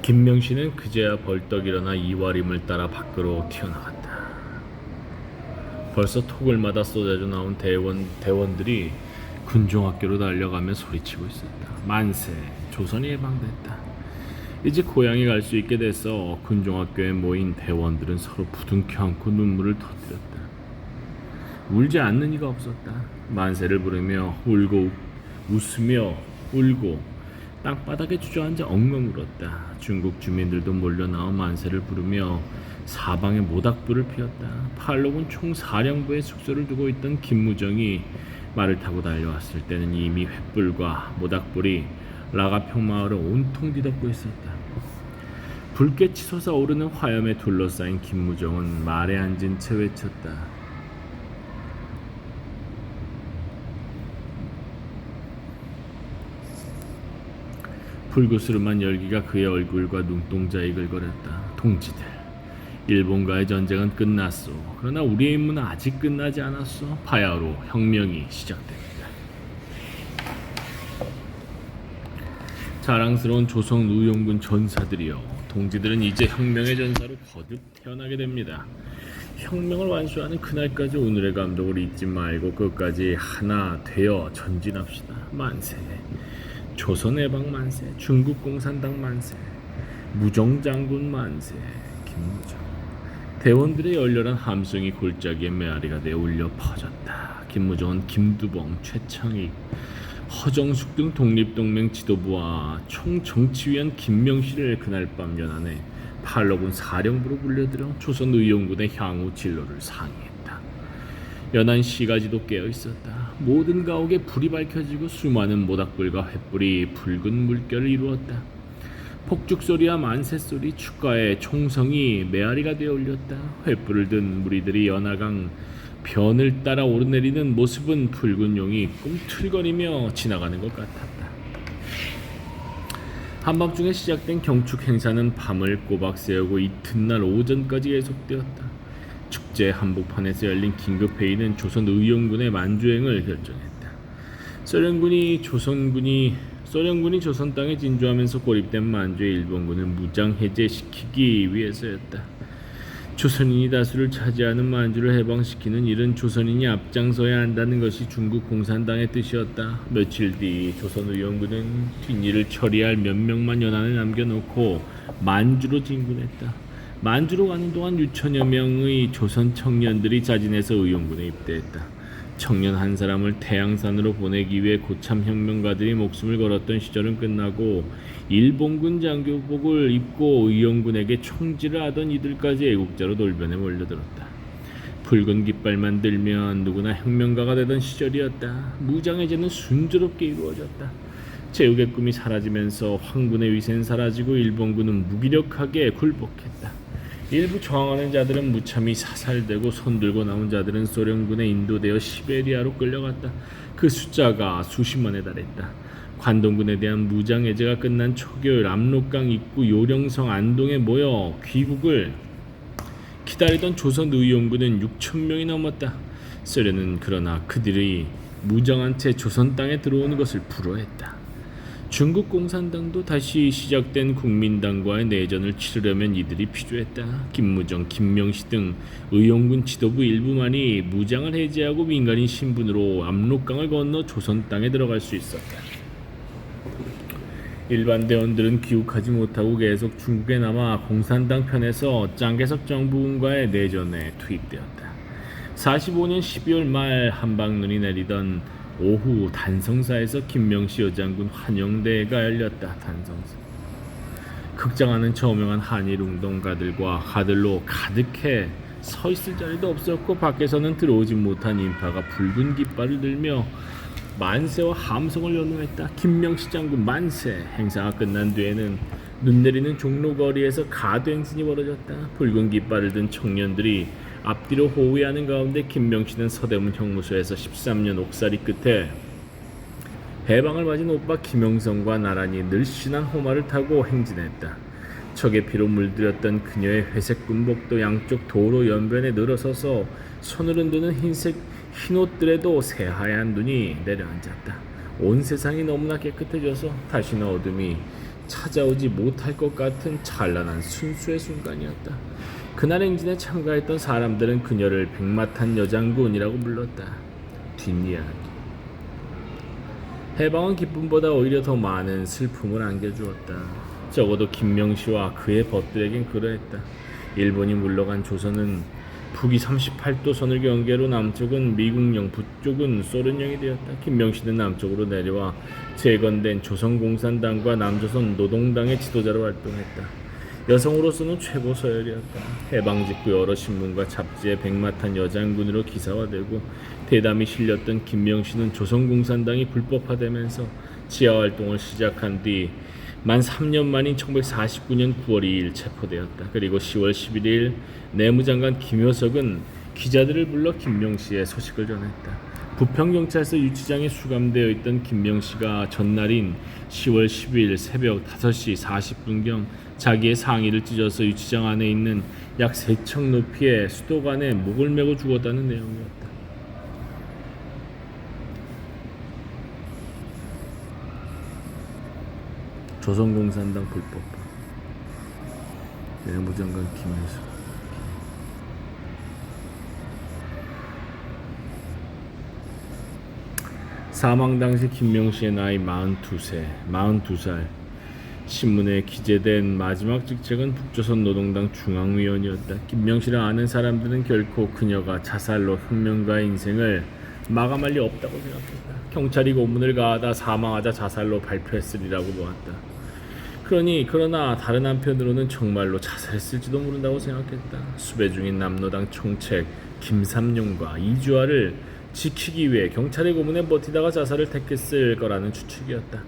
김명신은 그제야 벌떡 일어나 이와림을 따라 밖으로 튀어나갔다. 벌써 톡을마다 쏟아져 나온 대원들이 군종학교로 달려가며 소리치고 있었다. 만세, 조선이 해방됐다. 이제 고향에 갈 수 있게 돼서 군종학교에 모인 대원들은 서로 부둥켜 안고 눈물을 터뜨렸다. 울지 않는 이가 없었다. 만세를 부르며 울고 웃으며 울고 땅바닥에 주저앉아 엉엉 울었다. 중국 주민들도 몰려 나와 만세를 부르며 사방에 모닥불을 피웠다. 팔로군 총사령부의 숙소를 두고 있던 김무정이 말을 타고 달려왔을 때는 이미 횃불과 모닥불이 라가평 마을을 온통 뒤덮고 있었다. 붉게 치솟아오르는 화염에 둘러싸인 김무정은 말에 앉은 채 외쳤다. 불그스름한 열기가 그의 얼굴과 눈동자에 이글거렸다. 동지들, 일본과의 전쟁은 끝났소. 그러나 우리의 임무는 아직 끝나지 않았소. 바야흐로 혁명이 시작됩니다. 자랑스러운 조선 의용군 전사들이여, 동지들은 이제 혁명의 전사로 거듭 태어나게 됩니다. 혁명을 완수하는 그날까지 오늘의 감독을 잊지 말고 끝까지 하나 되어 전진합시다. 만세. 조선해방 만세, 중국공산당 만세, 무정장군 만세, 김무정. 대원들의 열렬한 함성이 골짜기에 메아리가 되어 울려 퍼졌다. 김무정은 김두봉, 최창익, 허정숙 등 독립동맹 지도부와 총정치위원 김명실을 그날 밤 연안에 팔로군 사령부로 불려들여 조선의용군의 향후 진로를 상의했다. 연안 시가지도 깨어 있었다. 모든 가옥에 불이 밝혀지고 수많은 모닥불과 횃불이 붉은 물결을 이루었다. 폭죽소리와 만세소리, 축가의 총성이 메아리가 되어 울렸다. 횃불을 든 무리들이 연하강 변을 따라 오르내리는 모습은 붉은 용이 꿈틀거리며 지나가는 것 같았다. 한밤중에 시작된 경축 행사는 밤을 꼬박 새우고 이튿날 오전까지 계속되었다. 축제 한복판에서 열린 긴급회의는 조선의용군의 만주행을 결정했다. 소련군이 조선 땅에 진주하면서 고립된 만주의 일본군을 무장 해제시키기 위해서였다. 조선인이 다수를 차지하는 만주를 해방시키는 일은 조선인이 앞장서야 한다는 것이 중국 공산당의 뜻이었다. 며칠 뒤 조선의용군은 뒷일을 처리할 몇 명만 연안에 남겨놓고 만주로 진군했다. 만주로 가는 동안 6천여 명의 조선 청년들이 자진해서 의용군에 입대했다. 청년 한 사람을 태양산으로 보내기 위해 고참 혁명가들이 목숨을 걸었던 시절은 끝나고 일본군 장교복을 입고 의용군에게 총질을 하던 이들까지 애국자로 돌변에 몰려들었다. 붉은 깃발만 들면 누구나 혁명가가 되던 시절이었다. 무장해제는 순조롭게 이루어졌다. 제국의 꿈이 사라지면서 황군의 위세는 사라지고 일본군은 무기력하게 굴복했다. 일부 저항하는 자들은 무참히 사살되고 손들고 나온 자들은 소련군에 인도되어 시베리아로 끌려갔다. 그 숫자가 수십만에 달했다. 관동군에 대한 무장해제가 끝난 초겨울 압록강 입구 요령성 안동에 모여 귀국을 기다리던 조선의용군은 6천 명이 넘었다. 소련은 그러나 그들이 무장한 채 조선 땅에 들어오는 것을 불허했다. 중국 공산당도 다시 시작된 국민당과의 내전을 치르려면 이들이 필요했다. 김무정, 김명시 등 의용군 지도부 일부만이 무장을 해제하고 민간인 신분으로 압록강을 건너 조선 땅에 들어갈 수 있었다. 일반 대원들은 귀국하지 못하고 계속 중국에 남아 공산당 편에서 장개석 정부군과의 내전에 투입되었다. 45년 12월 말 한방눈이 내리던 오후 단성사에서 김명시 여장군 환영대회가 열렸다. 단성사. 극장 안은 저명한 한일 운동가들과 가들로 가득해 서 있을 자리도 없었고 밖에서는 들어오지 못한 인파가 붉은 깃발을 들며 만세와 함성을 연호했다. 김명시 장군 만세! 행사가 끝난 뒤에는 눈 내리는 종로거리에서 가도행진이 벌어졌다. 붉은 깃발을 든 청년들이 앞뒤로 호위하는 가운데 김명시는 서대문 형무소에서 13년 옥살이 끝에 해방을 맞은 오빠 김영성과 나란히 늘씬한 호마를 타고 행진했다. 적의 피로 물들였던 그녀의 회색 군복도 양쪽 도로 연변에 늘어서서 손을 흔드는 흰색 흰옷들에도 새하얀 눈이 내려앉았다. 온 세상이 너무나 깨끗해져서 다시는 어둠이 찾아오지 못할 것 같은 찬란한 순수의 순간이었다. 그날 행진에 참가했던 사람들은 그녀를 백마탄 여장군이라고 불렀다. 뒷이야기. 해방은 기쁨보다 오히려 더 많은 슬픔을 안겨주었다. 적어도 김명시와 그의 벗들에겐 그러했다. 일본이 물러간 조선은 북이 38도선을 경계로 남쪽은 미국령, 북쪽은 소련령이 되었다. 김명시는 남쪽으로 내려와 재건된 조선공산당과 남조선 노동당의 지도자로 활동했다. 여성으로서는 최고 서열이었다. 해방 직후 여러 신문과 잡지에 백마탄 여장군으로 기사화되고 대담이 실렸던 김명시는 조선공산당이 불법화되면서 지하활동을 시작한 뒤 만 3년 만인 1949년 9월 2일 체포되었다. 그리고 10월 11일 내무장관 김효석은 기자들을 불러 김명시의 소식을 전했다. 부평경찰서 유치장에 수감되어 있던 김명시가 전날인 10월 12일 새벽 5시 40분경 자기의 상의를 찢어서 유치장 안에 있는 약 3척 높이의 수도관에 목을 메고 죽었다는 내용이었다. 조선공산당 불법화. 내무장관 김효석. 사망 당시 김명시의 나이 42살. 신문에 기재된 마지막 직책은 북조선 노동당 중앙위원이었다. 김명시를 아는 사람들은 결코 그녀가 자살로 혁명가의 인생을 마감할 리 없다고 생각했다. 경찰이 고문을 가하다 사망하자 자살로 발표했으리라고 보았다. 그러나 다른 한편으로는 정말로 자살했을지도 모른다고 생각했다. 수배 중인 남노당 총책 김삼룡과 이주아를 지키기 위해 경찰의 고문에 버티다가 자살을 택했을 거라는 추측이었다.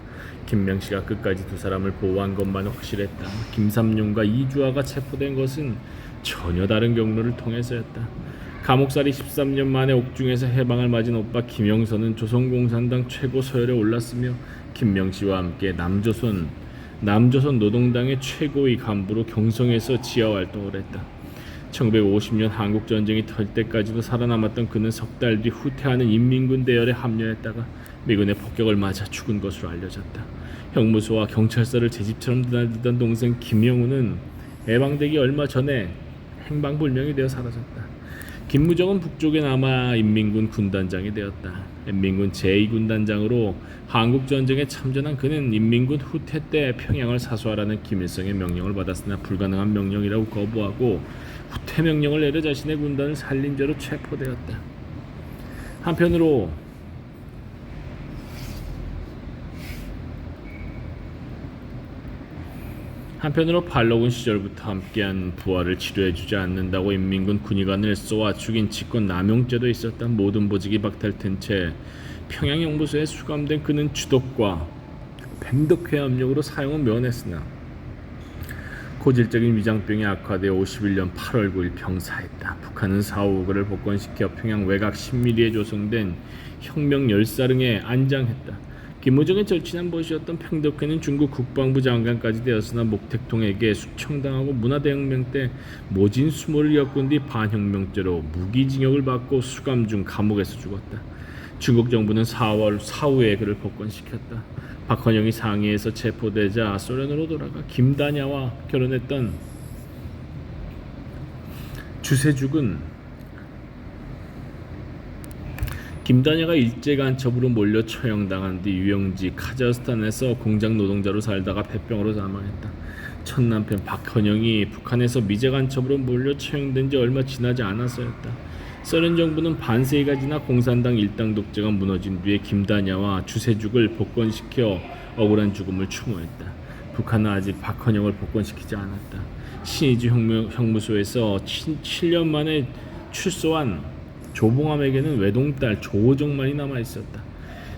김명시가 끝까지 두 사람을 보호한 것만 확실했다. 김삼룡과 이주아가 체포된 것은 전혀 다른 경로를 통해서였다. 감옥살이 13년 만에 옥중에서 해방을 맞은 오빠 김영선은 조선공산당 최고 서열에 올랐으며 김명시와 함께 남조선 노동당의 최고위 간부로 경성에서 지하활동을 했다. 1950년 한국전쟁이 털 때까지도 살아남았던 그는 석 달 뒤 후퇴하는 인민군 대열에 합류했다가 미군의 폭격을 맞아 죽은 것으로 알려졌다. 형무소와 경찰서를 제 집처럼 드나들던 동생 김영우는 해방되기 얼마 전에 행방불명이 되어 사라졌다. 김무정은 북쪽에 남아 인민군 군단장이 되었다. 인민군 제2군단장으로 한국전쟁에 참전한 그는 인민군 후퇴 때 평양을 사수하라는 김일성의 명령을 받았으나 불가능한 명령이라고 거부하고 후퇴 명령을 내려 자신의 군단을 살린 죄로 체포되었다. 한편으로 팔로군 시절부터 함께한 부하를 치료해주지 않는다고 인민군 군의관을 쏘아 죽인 직권 남용죄도 있었다. 모든 보직이 박탈된 채 평양 형무소에 수감된 그는 주독과 뱀독회 압력으로 사형을 면했으나 고질적인 위장병이 악화되어 51년 8월 9일 병사했다. 북한은 사후 그를 복권시켜 평양 외곽 10mm에 조성된 혁명 열사릉에 안장했다. 김무정의 절친한 벗이었던 팽덕회는 중국 국방부 장관까지 되었으나 목택동에게 숙청당하고 문화대혁명 때 모진 수모를 겪은 뒤 반혁명죄로 무기징역을 받고 수감 중 감옥에서 죽었다. 중국 정부는 4월 사후에 그를 복권시켰다. 박헌영이 상해에서 체포되자 소련으로 돌아가 김다냐와 결혼했던 주세죽은 김다냐가 일제간첩으로 몰려 처형당한 뒤 유영지 카자흐스탄에서 공장 노동자로 살다가 폐병으로 사망했다. 첫 남편 박헌영이 북한에서 미제간첩으로 몰려 처형된 지 얼마 지나지 않아서였다. 소련 정부는 반세기가 지나 공산당 일당 독재가 무너진 뒤에 김다냐와 주세죽을 복권시켜 억울한 죽음을 추모했다. 북한은 아직 박헌영을 복권시키지 않았다. 신의주 형무소에서 7년 만에 출소한 조봉암에게는 외동딸 조호정만이 남아있었다.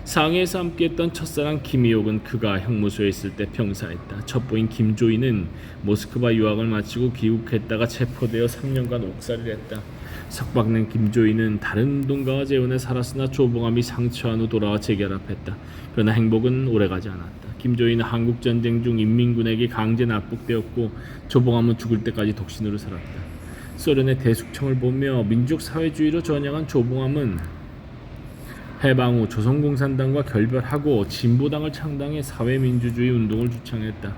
상해에서 함께했던 첫사랑 김희옥은 그가 형무소에 있을 때 병사했다. 첩보인 김조이는 모스크바 유학을 마치고 귀국했다가 체포되어 3년간 옥살이를 했다. 석박낸 김조이는 다른 운동가와 재혼해 살았으나 조봉암이 상처한 후 돌아와 재결합했다. 그러나 행복은 오래가지 않았다. 김조이는 한국전쟁 중 인민군에게 강제 납북되었고 조봉암은 죽을 때까지 독신으로 살았다. 소련의 대숙청을 보며 민족사회주의로 전향한 조봉암은 해방 후 조선공산당과 결별하고 진보당을 창당해 사회민주주의 운동을 주창했다.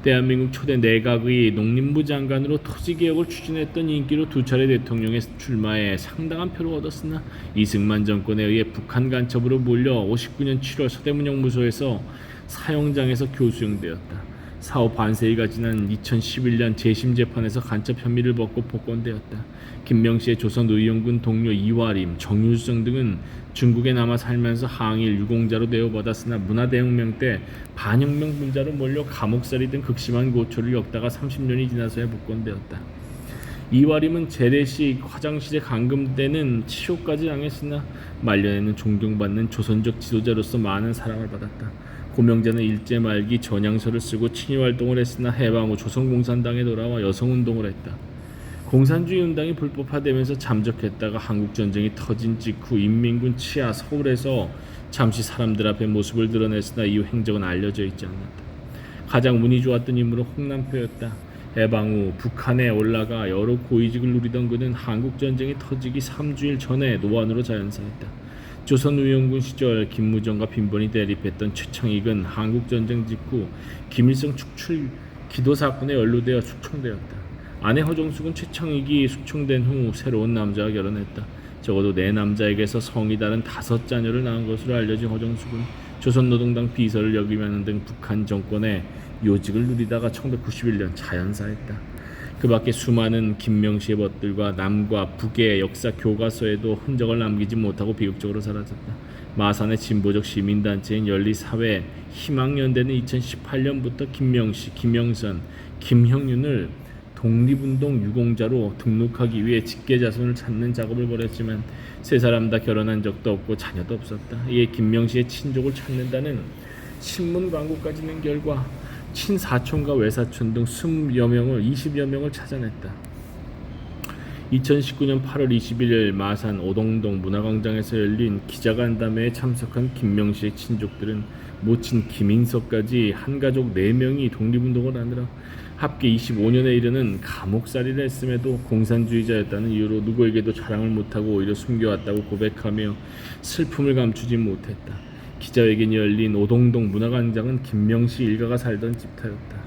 대한민국 초대 내각의 농림부 장관으로 토지개혁을 추진했던 인기로 두 차례 대통령에 출마해 상당한 표를 얻었으나 이승만 정권에 의해 북한 간첩으로 몰려 59년 7월 서대문형무소에서 사형장에서 교수형되었다. 사후 반세기가 지난 2011년 재심 재판에서 간첩 혐의를 벗고 복권되었다. 김명시의 조선의용군 동료 이화림, 정유성 등은 중국에 남아 살면서 항일 유공자로 대우받았으나 문화대혁명 때 반혁명 분자로 몰려 감옥살이 등 극심한 고초를 겪다가 30년이 지나서야 복권되었다. 이화림은 재래식 화장실에 감금되는 치욕까지 당했으나 말년에는 존경받는 조선적 지도자로서 많은 사랑을 받았다. 고명자는 일제 말기 전향서를 쓰고 친일활동을 했으나 해방 후 조선공산당에 돌아와 여성운동을 했다. 공산주의 운동이 불법화되면서 잠적했다가 한국전쟁이 터진 직후 인민군 치하 서울에서 잠시 사람들 앞에 모습을 드러냈으나 이후 행적은 알려져 있지 않는다. 가장 운이 좋았던 인물은 홍남표였다. 해방 후 북한에 올라가 여러 고위직을 누리던 그는 한국전쟁이 터지기 3주일 전에 노안으로 자연사했다. 조선의용군 시절 김무정과 빈번히 대립했던 최창익은 한국전쟁 직후 김일성 축출 기도 사건에 연루되어 숙청되었다. 아내 허정숙은 최창익이 숙청된 후 새로운 남자와 결혼했다. 적어도 네 남자에게서 성이 다른 5자녀를 낳은 것으로 알려진 허정숙은 조선노동당 비서를 역임하는 등 북한 정권의 요직을 누리다가 1991년 자연사했다. 그 밖에 수많은 김명시의 벗들과 남과 북의 역사 교과서에도 흔적을 남기지 못하고 비극적으로 사라졌다. 마산의 진보적 시민단체인 열리사회 희망연대는 2018년부터 김명시, 김영선, 김형윤을 독립운동 유공자로 등록하기 위해 직계자손을 찾는 작업을 벌였지만 세 사람 다 결혼한 적도 없고 자녀도 없었다. 이에 김명시의 친족을 찾는다는 신문 광고까지 낸 결과 친사촌과 외사촌 등 20여 명을 찾아냈다. 2019년 8월 21일 마산 오동동 문화광장에서 열린 기자간담회에 참석한 김명시의 친족들은 모친 김인석까지 한 가족 4명이 독립운동을 하느라 합계 25년에 이르는 감옥살이를 했음에도 공산주의자였다는 이유로 누구에게도 자랑을 못하고 오히려 숨겨왔다고 고백하며 슬픔을 감추지 못했다. 기자회견이 열린 오동동 문화광장은 김명시 일가가 살던 집터였다.